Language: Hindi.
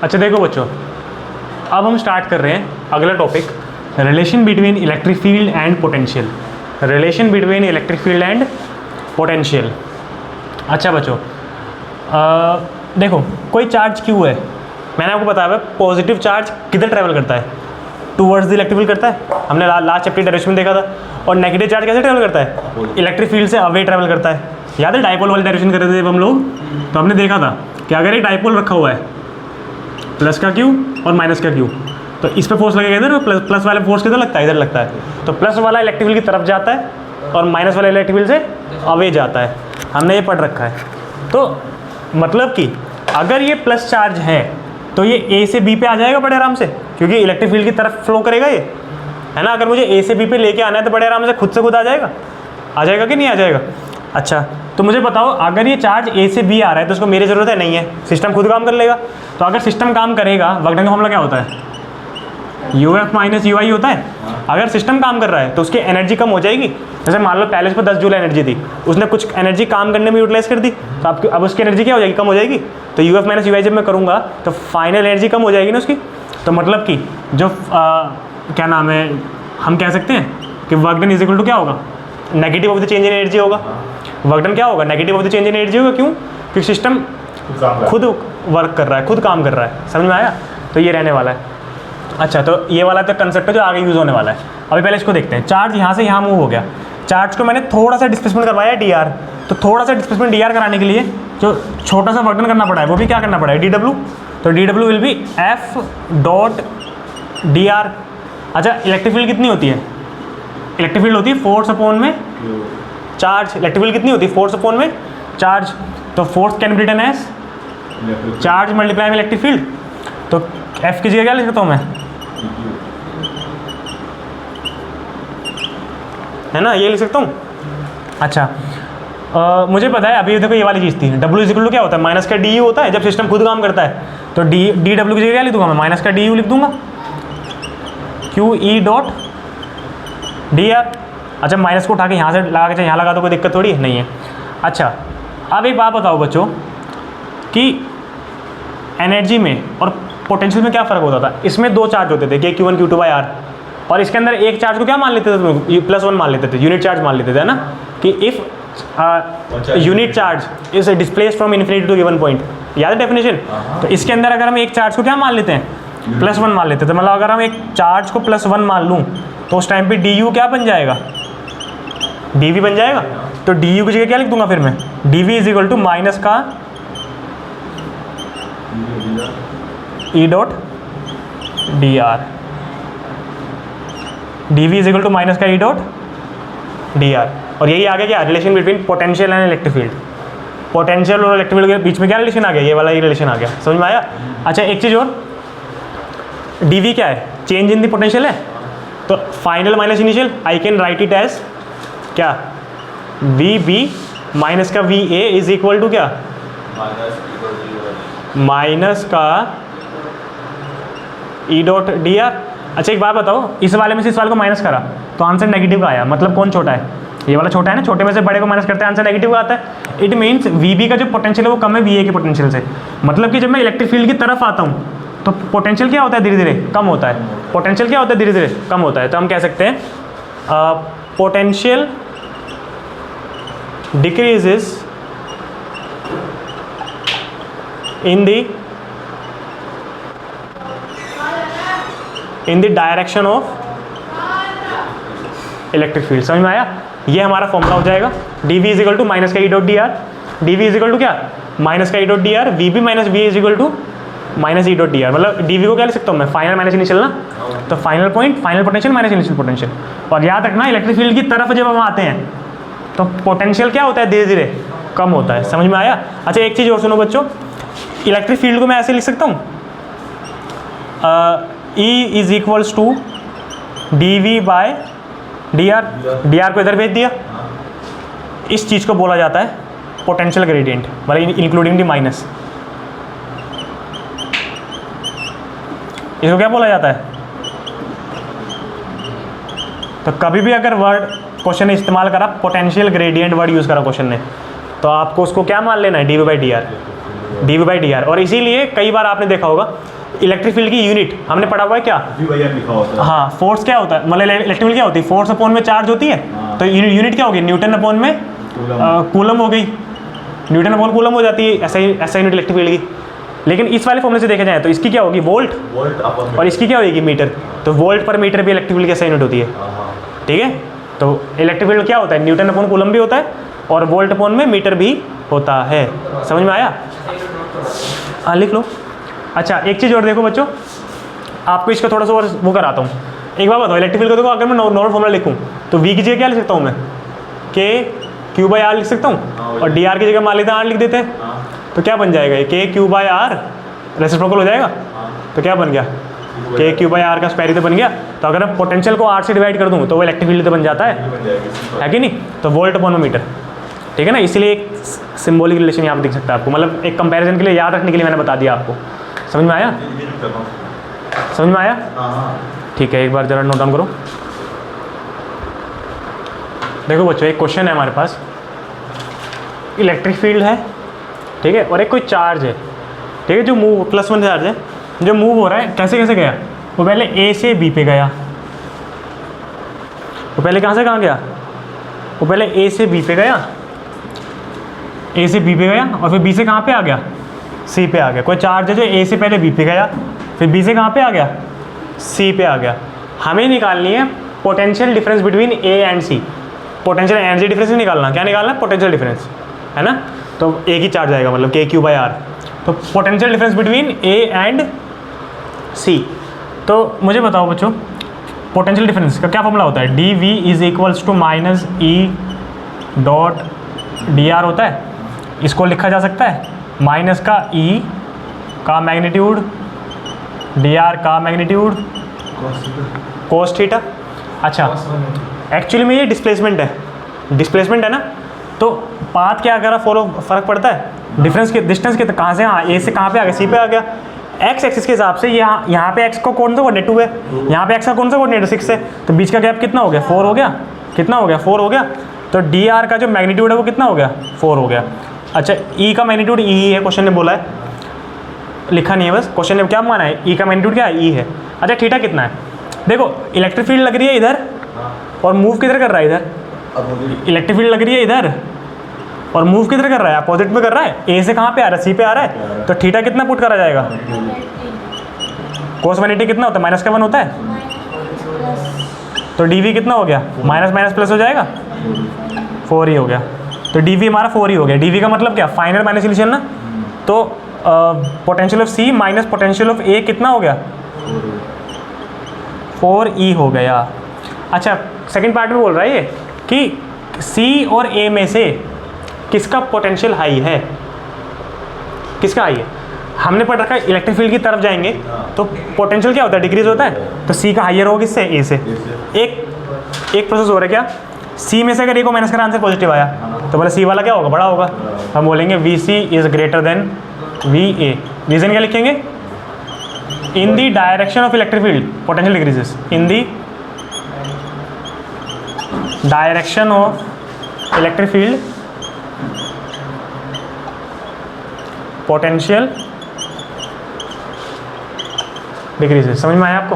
अच्छा देखो बच्चों, अब हम स्टार्ट कर रहे हैं अगला topic, relation between electric field and potential. Relation between electric field and potential. अच्छा बच्चों, देखो कोई चार्ज Q है, मैंने आपको बताया पॉजिटिव चार्ज किधर ट्रैवल करता है, टूवर्ड्स द इलेक्ट्रिक फील्ड करता है, हमने लास्ट चैप्टर डायरेक्शन में देखा था। और नेगेटिव चार्ज कैसे ट्रैवल करता है, इलेक्ट्रिक फील्ड से अवे ट्रैवल करता है। याद है डाइपोल वाली डायरेक्शन कर रहे थे जब हम लोग, तो हमने देखा था कि अगर एक डाइपोल रखा हुआ है, प्लस का Q और माइनस का Q, तो इस पर फोर्स लगेगा इधर, प्लस वाला फोर्स किधर लगता है, इधर लगता है। तो प्लस वाला इलेक्ट्रिक फील्ड की तरफ जाता है और माइनस वाला इलेक्ट्रिक फील्ड से अवे जाता है, हमने ये पढ़ रखा है। तो मतलब कि अगर ये प्लस चार्ज है तो ये A से B पे आ जाएगा बड़े आराम से, क्योंकि इलेक्ट्रिक फील्ड की तरफ फ्लो करेगा ये, है ना। अगर मुझे A से B पे लेके आना है तो बड़े आराम से खुद आ जाएगा कि नहीं आ जाएगा। अच्छा तो मुझे बताओ, अगर ये चार्ज A से B आ रहा है तो उसको मेरी ज़रूरत है, नहीं है, सिस्टम खुद काम कर लेगा। तो अगर सिस्टम काम करेगा, वर्क डन का फॉर्मूला क्या होता है, UF माइनस UI होता है। अगर सिस्टम काम कर रहा है तो उसकी एनर्जी कम हो जाएगी। जैसे मान लो पहले उस पर 10 जूल एनर्जी थी, उसने कुछ एनर्जी काम करने में यूटिलाइज कर दी, तो आपकी अब उसकी एनर्जी क्या हो जाएगी, कम हो जाएगी। तो UF माइनस UI जब मैं करूँगा तो फाइनल एनर्जी कम हो जाएगी ना उसकी। तो मतलब कि जो क्या नाम है, हम कह सकते हैं कि work done is equal to क्या होगा, negative of the change in energy होगा। वर्क डन क्या होगा, negative of the change in energy होगा। क्यों, क्योंकि सिस्टम खुद वर्क कर रहा है, खुद काम कर रहा है। समझ में आया। तो ये रहने वाला है। अच्छा तो ये वाला तो कंसेप्ट है जो आगे यूज़ होने वाला है। अभी पहले इसको देखते हैं। चार्ज यहाँ से यहाँ मूव हो गया, चार्ज को मैंने थोड़ा सा डिस्प्लेसमेंट करवाया dr, तो थोड़ा सा डिस्प्लेसमेंट dr कराने के लिए जो छोटा सा वर्क डन करना पड़ा है वो भी क्या करना पड़ा है, dw। तो dw will be f dot dr। अच्छा इलेक्ट्रिक फील्ड कितनी होती है, इलेक्ट्रिक फील्ड होती है फोर्स अपॉन में चार्ज। इलेक्ट्रिक फील्ड कितनी होती है, फोर्स अपॉन में चार्ज। तो force can be written as charge multiply में इलेक्ट्रिक फील्ड। तो f की जगह क्या लिख सकता हूँ मैं, है ना, ये लिख सकता हूँ। अच्छा मुझे पता है, अभी देखो ये वाली चीज़ थी, W इज इक्वल टू क्या होता है, माइनस का du होता है जब सिस्टम खुद काम करता है। तो dw की जगह क्या लिख दूंगा मैं, माइनस का du लिख दूंगा, QE डॉट dr। अच्छा माइनस को उठा के यहाँ से लगा के यहाँ लगा दो, कोई दिक्कत थोड़ी नहीं है। अच्छा अब एक बात बताओ बच्चों कि एनर्जी में और पोटेंशियल में क्या फ़र्क होता था। इसमें दो चार्ज होते थे, कि Q1 Q2 बाई R, और इसके अंदर एक चार्ज को क्या मान लेते थे, +1 मान लेते थे, यूनिट चार्ज मान लेते थे, है ना। कि if unit charge is displaced from infinity to given point, याद है डेफिनेशन। तो इसके अंदर अगर हम एक चार्ज को क्या मान लेते हैं, +1 मान लेते थे। मतलब अगर हम एक चार्ज को +1 मान लूँ तो उस टाइम पे du क्या बन जाएगा, dv बन जाएगा। तो du की जगह क्या लिख दूंगा फिर मैं, dv is equal to minus का E dot dr, dv is equal to minus का E डॉट dr। और यही आ गया क्या, relation between potential and electric field. Potential और इलेक्ट्रिक फील्ड के बीच में क्या रिलेशन आ गया, ये वाला ही रिलेशन आ गया। समझ में आया। अच्छा एक चीज़ और, dv क्या है, चेंज इन द पोटेंशियल है। तो final minus initial, I can write it as क्या, vb माइनस का va इज इक्वल टू क्या, माइनस का E डॉट dr। अच्छा एक बात बताओ, इस वाले में से इस वाले को माइनस करा तो आंसर नेगेटिव का आया, मतलब कौन छोटा है, ये वाला छोटा है ना, छोटे में से बड़े को माइनस करते हैं आंसर नेगेटिव का आता है। इट मीन्स vb का जो पोटेंशियल है वो कम है va के पोटेंशियल से। मतलब कि जब मैं इलेक्ट्रिक फील्ड की तरफ आता हूँ तो पोटेंशियल क्या होता है, धीरे धीरे कम होता है। पोटेंशियल क्या होता है, धीरे धीरे कम होता है। तो हम कह सकते हैं potential decreases in the direction of electric field. समझ में आया। ये हमारा फॉर्मूला हो जाएगा, dv is equal to minus का E dot dr, dv is equal to क्या, माइनस का E dot dr, vb minus v is equal to minus E dot dr। मतलब dv को क्या लिख सकता हूँ मैं, फाइनल माइनस इनिशियल ना, तो final point, final potential minus initial potential. और याद रखना इलेक्ट्रिक फील्ड की तरफ जब हम आते हैं तो पोटेंशियल क्या होता है, धीरे धीरे कम होता है। समझ में आया। अच्छा एक चीज़ और सुनो बच्चों, इलेक्ट्रिक फील्ड को मैं ऐसे लिख सकता हूँ, E is equals to dv by dr, dr को इधर भेज दिया। इस चीज़ को बोला जाता है पोटेंशियल ग्रेडियंट, मतलब इंक्लूडिंग दी माइनस। इसको क्या बोला जाता है। तो कभी भी अगर वर्ड क्वेश्चन ने इस्तेमाल करा, पोटेंशियल ग्रेडियंट वर्ड यूज़ करा क्वेश्चन ने, तो आपको उसको क्या मान लेना है, dv बाई dr। dV/dr। और इसीलिए कई बार आपने देखा होगा इलेक्ट्रिक फील्ड की यूनिट हमने पढ़ा हुआ है क्या, V/R लिखा होता है। हाँ, फोर्स क्या होता है, मतलब इलेक्ट्रिक फील्ड क्या होती है, फोर्स अपॉन में चार्ज होती है, तो यूनिट क्या होगी, न्यूटन अपॉन में कूलम हो गई, न्यूटन अपॉन कूलम हो जाती है, ऐसा यूनिट इलेक्ट्रिक फील्ड की। लेकिन इस वाले फॉर्मूले से देखा जाए तो इसकी क्या होगी, वोल्ट, और इसकी क्या होगी, मीटर। तो वोल्ट पर मीटर भी इलेक्ट्रिक फील्ड की ऐसा यूनिट होती है, ठीक है। तो इलेक्ट्रिक फील्ड क्या होता है, न्यूटन अपॉन कूलम भी होता है और वोल्ट अपॉन में मीटर भी होता है। समझ में आया, हाँ लिख लो। अच्छा एक चीज़ और देखो बच्चों, आपको इसका थोड़ा सा और वो कराता हूँ। एक बार बताओ, इलेक्ट्रिक फील्ड को देखो, अगर मैं नॉर्मल फॉर्मूला लिखूँ तो वी की जगह क्या लिख सकता हूँ मैं, Q/R लिख सकता हूँ, और dr की जगह मान लेते हैं R लिख देते हैं, तो क्या बन जाएगा, ये Q/R रेसिप्रोकल हो जाएगा। तो क्या बन गया, Q/R का स्क्वायर तो बन गया। तो अगर मैं पोटेंशियल को R से डिवाइड कर दूँ तो वो इलेक्ट्रिक फील्ड तो बन जाता है कि नहीं। तो वोल्ट अपॉन मीटर, ठीक है ना। इसलिए एक सिंबॉलिक रिलेशन यहाँ पर दिख सकता है आपको, मतलब एक कंपैरिजन के लिए, याद रखने के लिए मैंने बता दिया आपको। समझ में आया, समझ में आया, ठीक है। एक बार ज़रा नोट डाउन करो। देखो बच्चों, एक क्वेश्चन है हमारे पास, इलेक्ट्रिक फील्ड है, ठीक है, और एक कोई चार्ज है, ठीक है, जो मूव +1 चार्ज है, जो मूव हो रहा है, कैसे कैसे गया, वो पहले A से B पे गया, वो पहले कहाँ से कहाँ गया, वो पहले A से B पे गया, A से B पे गया, और फिर B से कहाँ पे आ गया, C पे आ गया। कोई चार्ज है जो A से पहले B पे गया, फिर B से कहाँ पे आ गया, C पे आ गया। हमें निकालनी है potential difference between A and C। Potential energy difference नहीं निकालना, क्या निकालना है, पोटेंशियल डिफरेंस, है ना। तो एक ही चार्ज आएगा, मतलब Q/R। तो potential difference between A and C। तो मुझे बताओ बच्चों, पोटेंशियल डिफरेंस का क्या फॉर्मूला होता है, dV = -E.dr होता है। इसको लिखा जा सकता है माइनस का E का मैग्नीट्यूड, dr का मैग्नीट्यूड, cos थीटा। अच्छा एक्चुअली में ये डिस्प्लेसमेंट है ना। तो पाथ क्या अगर फॉलो फर्क पड़ता है, डिफरेंस के डिस्टेंस के, तो कहाँ से, हाँ A से कहाँ पे आ गया, C पे आ गया। एक्स एक्सिस के हिसाब से यहाँ पे x को कौन सा कोऑर्डिनेट 2 है, यहाँ पे x का कौन सा कोऑर्डिनेट 6 है, तो बीच का गैप कितना हो गया, 4 हो गया। कितना हो गया, 4 हो गया। तो dr का जो मैग्नीट्यूड है वो कितना हो गया, 4 हो गया। अच्छा E का मैग्नीट्यूड E ही है, क्वेश्चन ने बोला है, लिखा नहीं है बस, क्वेश्चन ने क्या माना है, E का मैग्नीट्यूड क्या है, E है। अच्छा थीटा कितना है, देखो इलेक्ट्रिक फील्ड लग रही है इधर और मूव किधर कर रहा है, इधर इलेक्ट्रिक फील्ड लग रही है इधर और मूव किधर कर रहा है, अपोजिट में कर रहा है। A से कहाँ पे आ रहा है, C पे आ रहा है। तो थीटा कितना पुट करा जाएगा, कोस 180 कितना होता है, -1 होता है। तो dV कितना हो गया, माइनस माइनस प्लस हो जाएगा, 4 ही हो गया। तो dV हमारा 4 ही हो गया। dV का मतलब क्या, फाइनल माइनस इनिशियल ना। तो potential of C minus potential of A कितना हो गया, 4E हो गया। अच्छा सेकंड पार्ट में बोल रहा है ये कि C और A में से किसका पोटेंशियल हाई है, किसका हाई है। हमने पढ़ रखा है इलेक्ट्रिक फील्ड की तरफ जाएंगे तो पोटेंशियल क्या होता है, डिक्रीज होता है। तो C का हाइयर होगा किससे, A से। एक प्रोसेस हो रहा है क्या, C में से अगर A को माइनस करा आंसर पॉजिटिव आया तो बोले C वाला क्या होगा, बड़ा होगा। हम बोलेंगे VC is greater than VA। Reason क्या लिखेंगे, in the direction of electric field potential decreases, in the direction of electric field potential decreases. समझ में आया आपको।